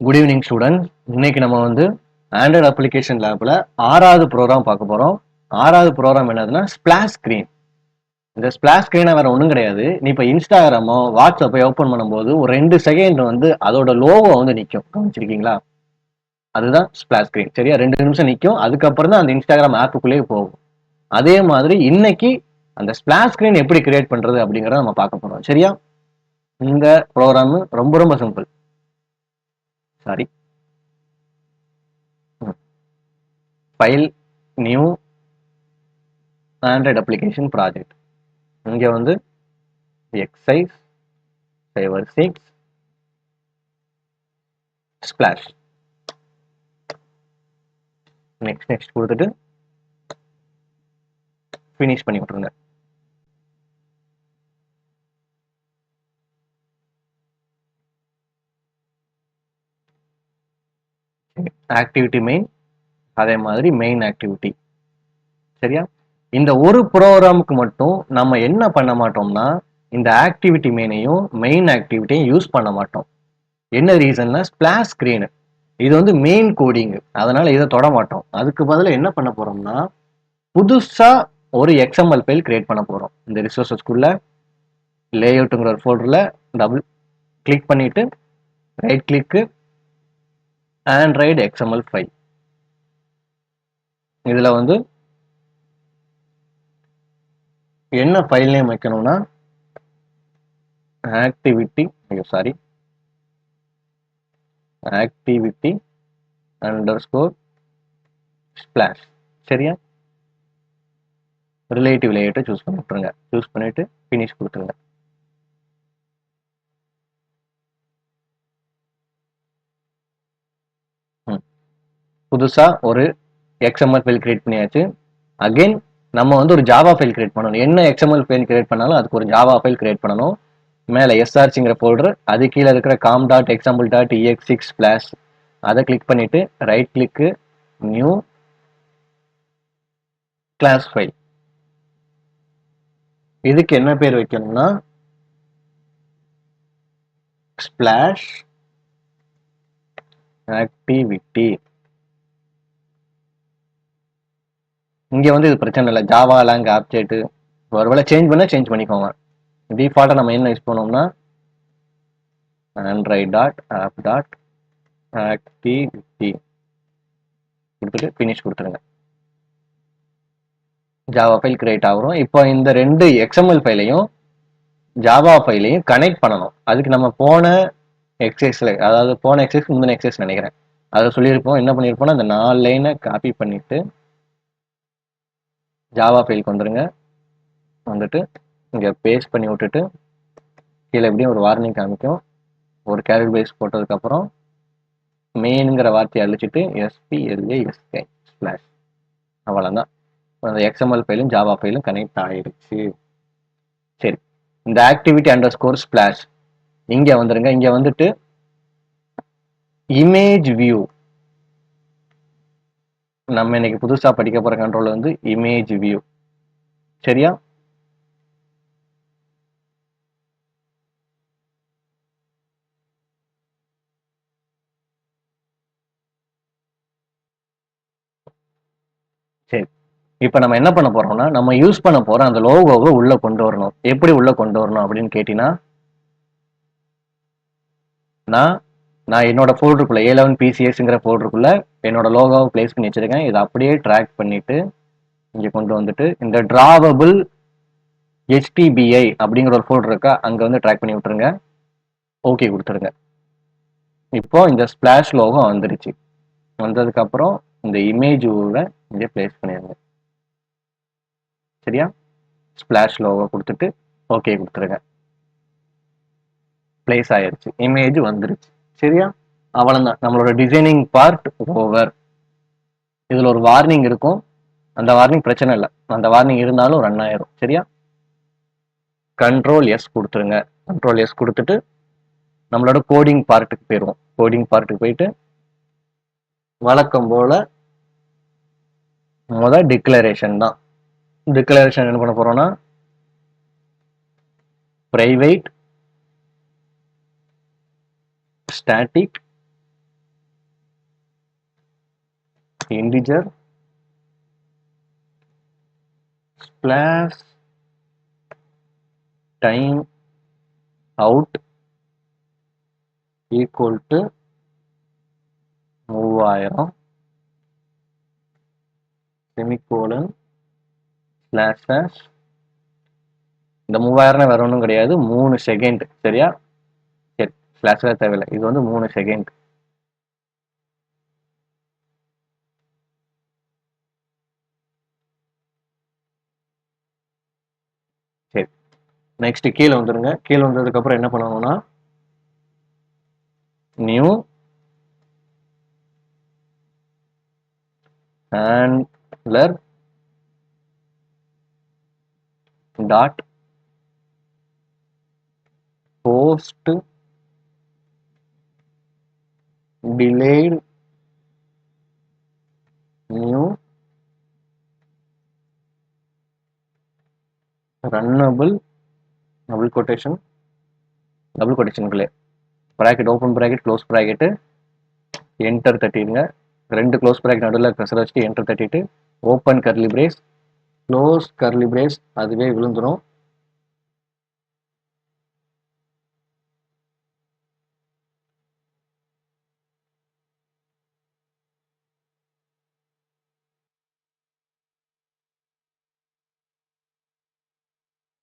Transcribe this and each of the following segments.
Good evening student. இன்னைக்கு நம்ம வந்து ஆண்ட்ராய்டு அப்ளிகேஷன் லேப்ல 6வது ப்ரோக்ராம் பார்க்க போறோம். 6வது ப்ரோக்ராம் என்னதுன்னா ஸ்பிளாஷ் ஸ்கிரீன். இந்த ஸ்பிளாஷ் ஸ்கிரீனை வேற ஒன்றும் கிடையாது. நீ இப்போ இன்ஸ்டாகிராமோ வாட்ஸ்அப்போ ஓப்பன் பண்ணும்போது ஒரு 2 செகண்ட் வந்து அதோட லோகோ வந்து நிற்கும். கவனிச்சிருக்கீங்களா? அதுதான் ஸ்பிளாஷ் ஸ்கிரீன். சரியா? 2 நிமிஷம் நிற்கும். அதுக்கப்புறம் தான் அந்த இன்ஸ்டாகிராம் ஆப்புக்குள்ளேயே போகும். அதே மாதிரி இன்னைக்கு அந்த ஸ்பிளாஷ் ஸ்கிரீன் எப்படி கிரியேட் பண்றது அப்படிங்கிறத நம்ம பார்க்க போறோம். சரியா? இந்த ப்ரோக்ராம் ரொம்ப ரொம்ப simple. Sorry, file, new, Android application project. இங்கே வந்து எக்ஸைஸ் 6 ஸ்பிளாஷ். நெக்ஸ்ட் கொடுத்துட்டு ஃபினிஷ் பண்ணி விட்டுருங்க. ஆக்டிவிட்டி மெயின், அதே மாதிரி மெயின் ஆக்டிவிட்டி. சரியா? இந்த ஒரு ப்ரோக்ராமுக்கு மட்டும் நம்ம என்ன பண்ண மாட்டோம்னா இந்த ஆக்டிவிட்டி மெயினையும் மெயின் ஆக்டிவிட்டியும் யூஸ் பண்ண மாட்டோம். என்ன ரீசன்னா ஸ்பிளாஷ் ஸ்கிரீன் இது வந்து மெயின் கோடிங், அதனால இதை தொட மாட்டோம். அதுக்கு பதிலாக என்ன பண்ண போறோம்னா புதுசா ஒரு எக்ஸ்எம்எல் ஃபைல் கிரியேட் பண்ண போறோம். இந்த ரிசோர்ஸஸ்குள்ள லேஅவுட்ங்கிற ஒரு ஃபோல்டர்ல டபுள் கிளிக் பண்ணிட்டு ரைட் கிளிக்கு ஆண்ட்ராய்டு எக்ஸ்எம்எல் ஃபைல். இதுல வந்து என்ன ஃபைல் நேம் வைக்கணும்னா ஆக்டிவிட்டி அண்டர்ஸ்கோர் ஸ்பிளாஷ். சரியா? ரிலேட்டிவ் லேயர்ட்டை சூஸ் பண்ணி விட்டுருங்க. சூஸ் பண்ணிட்டு ஃபினிஷ் கொடுத்துருங்க. புதுசா ஒரு எக்ஸ்எம்எல் ஃபைல் கிரியேட் பண்ணியாச்சு. அகைன் நம்ம வந்து ஒரு ஜாவா ஃபைல் கிரியேட் பண்ணணும். என்ன எக்ஸ்எம்எல் ஃபைல் கிரியேட் பண்ணாலும் அதுக்கு ஒரு ஜாவா ஃபைல் கிரியேட் பண்ணணும். மேலே எஸ்ஆர்சிங்கிற ஃபோல்டர், அது கீழே இருக்கிற com.example.ex6 ஸ்பிளாஷ் அதை கிளிக் பண்ணிட்டு ரைட் கிளிக்கு நியூ கிளாஸ் ஃபைல். இதுக்கு என்ன பேர் வைக்கணும்னா ஸ்பிளாஷ் ஆக்டிவிட்டி. இங்க வந்து இது பிரச்சனை இல்லை, ஜாவா லாங் ஆப்ஜெக்ட் ஒருவேளை சேஞ்ச் பண்ண சேஞ்ச் பண்ணிக்கோங்க. டிஃபால்ட்டா நம்ம என்ன யூஸ் பண்ணோம்னா android.app.activity கொடுத்துட்டு ஃபினிஷ் கொடுத்துருங்க. ஜாவா ஃபைல் கிரியேட் ஆகும். இப்போ இந்த 2 எக்ஸ்எம்எல் ஃபைலையும் ஜாவா ஃபைலையும் கனெக்ட் பண்ணணும். அதுக்கு நம்ம போன எக்ஸசைஸ்ல, அதாவது போன எக்ஸசைஸ் முந்தின எக்ஸசைஸ் நினைக்கிறேன், அதை சொல்லியிருப்போம். என்ன பண்ணியிருப்போம்னா அந்த 4 லைனை காப்பி பண்ணிட்டு ஜாவா ஃபைலுக்கு வந்துருங்க. வந்துட்டு இங்கே பேஸ்ட் பண்ணி விட்டுட்டு கீழே எப்படியும் ஒரு வார்னிங் காமிக்கும். ஒரு கேரட் பேஸ் போட்டதுக்கப்புறம் மெயின்ங்கிற வார்த்தையை அழிச்சிட்டு SPLASK ஸ்பிளாஷ். அவ்வளோதான். அந்த எக்ஸ்எம்எல் ஃபைலும் ஜாவா ஃபைலும் கனெக்ட் ஆயிடுச்சு. சரி, இந்த ஆக்டிவிட்டி அண்டர்ஸ்கோர் ஸ்பிளாஷ் இங்கே வந்துருங்க. இங்கே வந்துட்டு இமேஜ் வியூ, நம்ம இன்னைக்கு புதுசாக படிக்க போகிற கண்ட்ரோல் வந்து இமேஜ் வியூ. சரியா? சரி, இப்போ நம்ம என்ன பண்ண போறோம்னா நம்ம யூஸ் பண்ண போற அந்த லோகோவை உள்ள கொண்டு வரணும். எப்படி உள்ள கொண்டு வரணும் அப்படின்னு கேட்டீங்கன்னா நான் என்னோட ஃபோல்டருக்குள்ள A11 PCSங்கிற ஃபோல்டருக்குள்ள என்னோட லோகோவை பிளேஸ் பண்ணி வச்சிருக்கேன். இதை அப்படியே ட்ராக் பண்ணிட்டு இங்க கொண்டு வந்துட்டு இந்த டிராவபிள் HTBI அப்படிங்கிற ஒரு ஃபோல்டர் இருக்கா, அங்க வந்து ட்ராக் பண்ணி விட்டுருங்க. ஓகே கொடுத்துருங்க. இப்போ இந்த ஸ்பிளாஷ் லோகோ வந்துருச்சு. வந்ததுக்கு அப்புறம் இந்த இமேஜ் இங்கே பிளேஸ் பண்ணிடுங்க. சரியா? ஸ்பிளாஷ் லோகோ கொடுத்துட்டு ஓகே கொடுத்துருங்க. பிளேஸ் ஆயிருச்சு, இமேஜ் வந்துருச்சு. சரியா? அவ்வளவுதான், நம்மளோட டிசைனிங் பார்ட் ஓவர். இதுல ஒரு வார்னிங் இருக்கும், அந்த வார்னிங் பிரச்சனை இல்லை, அந்த வார்னிங் இருந்தாலும் ரன் ஆயிரும். சரியா? Ctrl+S கொடுத்துருங்க. Ctrl+S கொடுத்துட்டு நம்மளோட கோடிங் பார்ட்டுக்கு போயிடுவோம். கோடிங் பார்ட்டுக்கு போயிட்டு வழக்கம் போல டிக்ளரேஷன் தான். டிக்ளரேஷன் என்ன பண்ண போறோம்னா private static integer splash time out equal to 3000 semicolon slash slash இந்த 3000 வேற ஒன்றும் கிடையாது 3 செகண்ட் சரியா சரி ஸ்லாஷ் தேவையில்லை இது வந்து 3 செகண்ட் சரி நெக்ஸ்ட் கீழே வந்துருங்க கீழே வந்ததுக்கு அப்புறம் என்ன பண்ணணும்னா new handler dot post delayed new runnable double quotation குள்ளே bracket open bracket close bracket enter தட்டிடுங்க ரெண்டு க்ளோஸ் bracket நடுவில் கர்சர் வச்சுட்டு enter தட்டிட்டு open curly brace close curly brace அதுவே விழுந்துடும்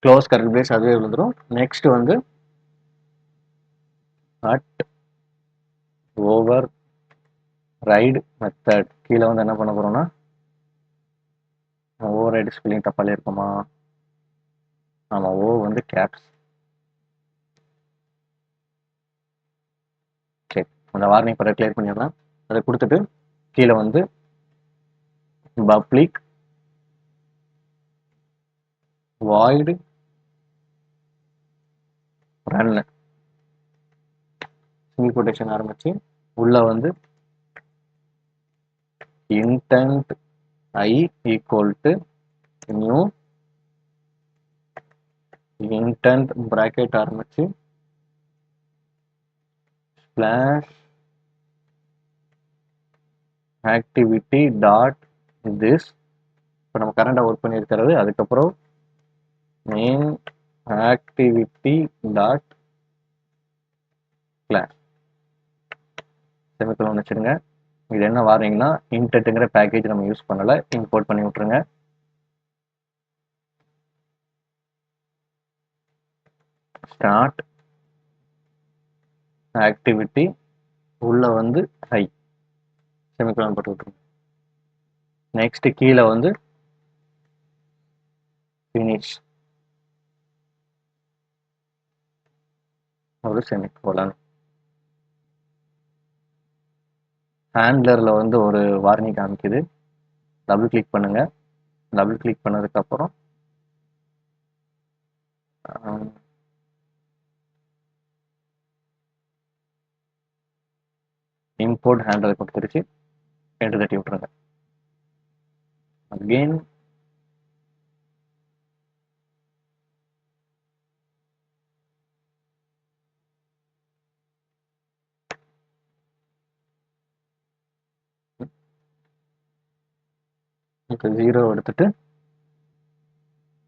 க்ளோஸ் கர்லி பிரேஸ் அதுவே விழுந்துடும் நெக்ஸ்ட் வந்து அட் ஓவர் ரைடு மெத்தட் கீழே வந்து என்ன பண்ண போறோம்னா ஓவர் ரைடு ஸ்பெல்லிங் தப்பாலே இருக்குமா ஆமா ஓ வந்து கேப்ஸ் சரி அந்த வார்னிங் பிறகு கிளியர் பண்ணிடலாம் அதை கொடுத்துட்டு கீழே வந்து public void run single quotation ஆரம்பிச்சு உள்ள வந்து intent I equal to new intent bracket ஆரம்பிச்சு ஸ்லாஷ் activity டாட் this இப்போ நம்ம கரண்டாக ஒர்க் பண்ணியிருக்கிறது அதுக்கப்புறம் main activity dot class semicolon வச்சுருங்க இது என்ன வார்னிங்னா இன்டென்ட்ங்கிற பேக்கேஜ் நம்ம யூஸ் பண்ணலை இம்போர்ட் பண்ணி விட்ருங்க ஸ்டார்ட் ஆக்டிவிட்டி உள்ள வந்து ஹை செமிக்கோலன் போட்டு விட்ருங்க நெக்ஸ்ட் கீழே வந்து ஃபினிஷ் ஒரு செமிக்கோலன் ஹேண்ட்லரில் வந்து ஒரு வார்னிங் காமிக்குது டபுள் கிளிக் பண்ணுங்க டபுள் கிளிக் பண்ணதுக்கப்புறம் இம்போர்ட் ஹேண்ட்லர் கொடுத்துருச்சு என்டர் தட்டி விட்ருங்க அகெயின் இப்போ 0 எடுத்துட்டு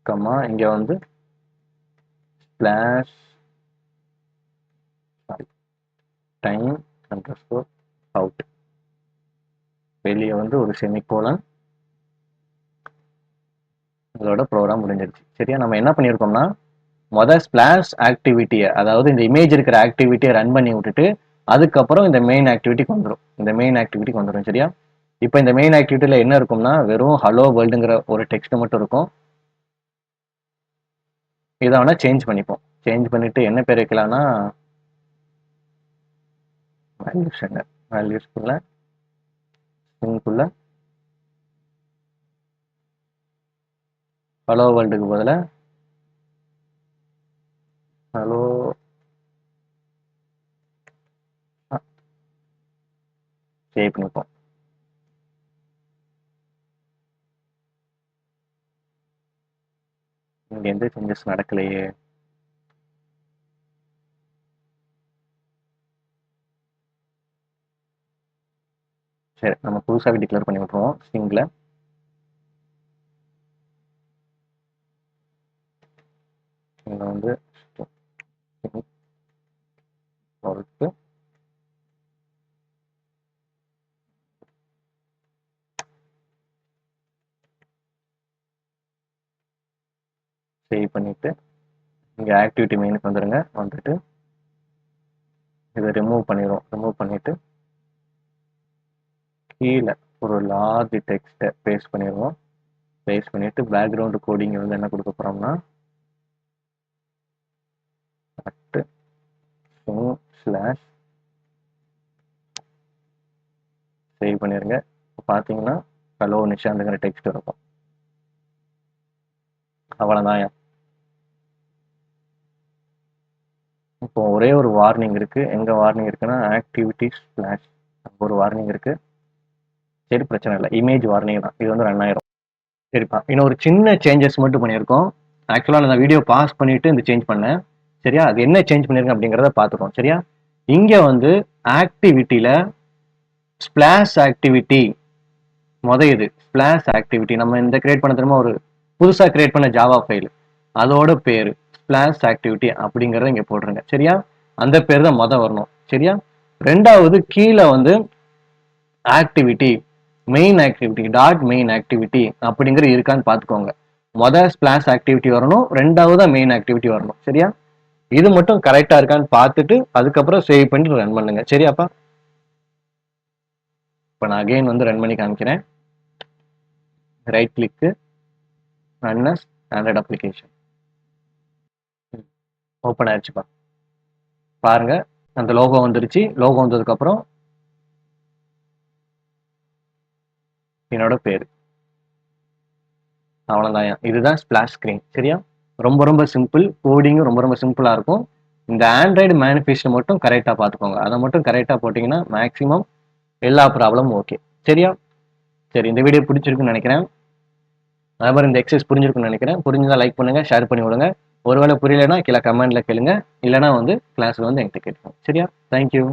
கம்மா இங்கே வந்து ஸ்லாஷ் டைம் அண்டர்ஸ்கோர் அவுட் வெளியே வந்து ஒரு செமிகோலன் இதோட ப்ரோக்ராம் முடிஞ்சிருச்சு சரியா நம்ம என்ன பண்ணியிருக்கோம்னா மொதல் ஸ்பிளாஷ் ஆக்டிவிட்டியை அதாவது இந்த இமேஜ் இருக்கிற ஆக்டிவிட்டியை ரன் பண்ணி விட்டுட்டு அதுக்கப்புறம் இந்த மெயின் ஆக்டிவிட்டிக்கு வந்துடும் சரியா இப்போ இந்த மெயின் ஆக்டிவிட்டியில் என்ன இருக்கும்னா வெறும் ஹலோ வேர்ல்டுங்கிற ஒரு டெக்ஸ்ட் மட்டும் இருக்கும் இதை வேணா சேஞ்ச் பண்ணிப்போம் சேஞ்ச் பண்ணிட்டு என்ன பேர் வைக்கலாம்னா வேல்யூஸ்குள்ள ஸ்ட்ரிங்குள்ள ஹலோ வேர்ல்டுக்கு பதிலாக ஹலோ சேவ் பண்ணிப்போம் இங்க எந்த சேஞ்சஸ் நடக்கலையே சரி, நம்ம புதுசாகவே டிக்ளேர் பண்ணி விட்டுருவோம் ஸ்ட்ரிங்கில். இங்கே வந்து பொறுத்து சேவ் பண்ணிவிட்டு இங்கே ஆக்டிவிட்டி மெயினுக்கு வந்துடுங்க. வந்துட்டு இதை ரிமூவ் பண்ணிடுவோம். ரிமூவ் பண்ணிவிட்டு கீழே ஒரு லார்ஜ் டெக்ஸ்ட்டை பேஸ்ட் பண்ணிடுவோம். பேஸ்ட் பண்ணிவிட்டு பேக்ரவுண்டு கோடிங் வந்து என்ன கொடுக்க போகிறோம்னா அட்டு ஸ்லாஷ் சேவ் பண்ணிடுங்க. பார்த்தீங்கன்னா ஹலோ நிஷாந்துங்கிற டெக்ஸ்ட் இருக்கும். அவ்வளோதான். இப்போ ஒரே ஒரு வார்னிங் இருக்கு. எங்க வார்னிங் இருக்குன்னா ஆக்டிவிட்டி ஸ்லாஷ் ஒரு வார்னிங் இருக்கு. சரி, பிரச்சனை இல்லை. இமேஜ் வார்னிங் தான். இது வந்து ரன் ஆயிரும். சரிப்பா, இன்னொரு சின்ன சேஞ்சஸ் மட்டும் பண்ணியிருக்கோம். ஆக்சுவலாக நான் வீடியோ பாஸ் பண்ணிட்டு இந்த சேஞ்ச் பண்ணேன். சரியா, அது என்ன சேஞ்ச் பண்ணிருக்கேன் அப்படிங்கிறத பார்த்துக்கோம். சரியா, இங்க வந்து ஆக்டிவிட்டியில ஸ்பிளாஷ் ஆக்டிவிட்டி இது ஸ்பிளாஷ் ஆக்டிவிட்டி நம்ம இந்த கிரியேட் பண்ண தெரியுமா, ஒரு புதுசா கிரியேட் பண்ண ஜாவா ஃபைல், அதோட பேரு ஸ்பிளாஷ் ஆக்டிவிட்டி அப்படிங்கறத இங்க போட்டுருங்க. சரியா, அந்த பேர் தான் வரணும். சரியா, ரெண்டாவது கீழே வந்து activity main activity dot main activity அப்படிங்கிறது இருக்கான்னு பார்த்துக்கோங்க. ஸ்பிளாஷ் ஆக்டிவிட்டி வரணும், ரெண்டாவது மெயின் ஆக்டிவிட்டி வரணும். சரியா, இது மட்டும் கரெக்டா இருக்கான்னு பார்த்துட்டு அதுக்கப்புறம் சேவ் பண்ணி ரன் பண்ணுங்க. சரியாப்பா, இப்போ நான் அகைன் வந்து ரன் பண்ணி காமிக்கிறேன். Right click, run as Android application. Open ஆயிடுச்சுப்பா. பாருங்க, அந்த லோகோ வந்துருச்சு. லோகோ வந்ததுக்கு அப்புறம் என்னோட பேரு. அவ்வளோதான். இதுதான் ஸ்பிளாஷ் ஸ்கிரீன். சரியா, ரொம்ப ரொம்ப சிம்பிள். கோடிங்கும் ரொம்ப ரொம்ப சிம்பிளா இருக்கும். இந்த ஆண்ட்ராய்டு மேனிஃபெஸ்டோ மட்டும் கரெக்டா பார்த்துக்கோங்க. அதை மட்டும் கரெக்டா போட்டிங்கன்னா மேக்ஸிமம் எல்லா ப்ராப்ளமும் ஓகே. சரியா, சரி, இந்த வீடியோ பிடிச்சிருக்குன்னு நினைக்கிறேன். அதே மாதிரி இந்த எக்ஸசைஸ் புரிஞ்சிருக்குன்னு நினைக்கிறேன். புரிஞ்சதா லைக் பண்ணுங்க, ஷேர் பண்ணி விடுங்க. ஒருவேளை புரியலைன்னா கீழே கமெண்ட்ல கேளுங்க, இல்லைனா வந்து கிளாஸ்ல வந்து என்கிட்ட கேட்டுக்கோங்க. சரியா, தேங்க்யூ.